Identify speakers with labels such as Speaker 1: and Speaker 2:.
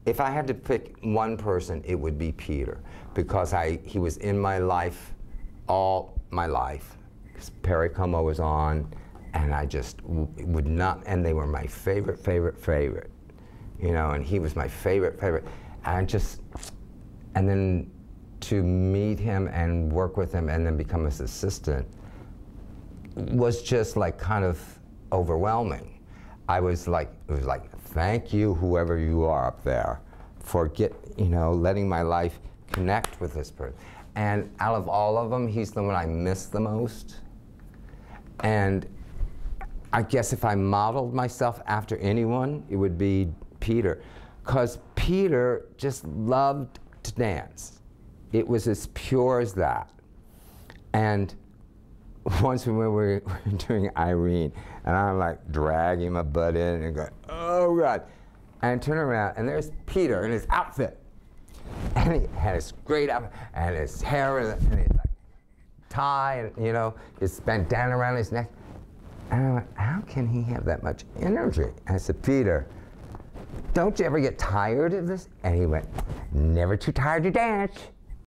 Speaker 1: if I had to pick one person, it would be Peter, because he was in my life all my life. Perry Como was on, and I just would not, and they were my favorite, you know, and he was my favorite. And then to meet him and work with him and then become his assistant was just like kind of overwhelming. It was like, thank you, whoever you are up there, for letting my life connect with this person. And out of all of them, he's the one I miss the most. And I guess if I modeled myself after anyone, it would be Peter, because Peter just loved to dance. It was as pure as that. And once when we were doing Irene, and I'm like dragging my butt in and going, oh God. And I turn around, and there's Peter in his outfit. And he had his great outfit, and his hair, and his tie, and, you know, his bandana around his neck. And I went, how can he have that much energy? And I said, Peter, don't you ever get tired of this? And he went, never too tired to dance.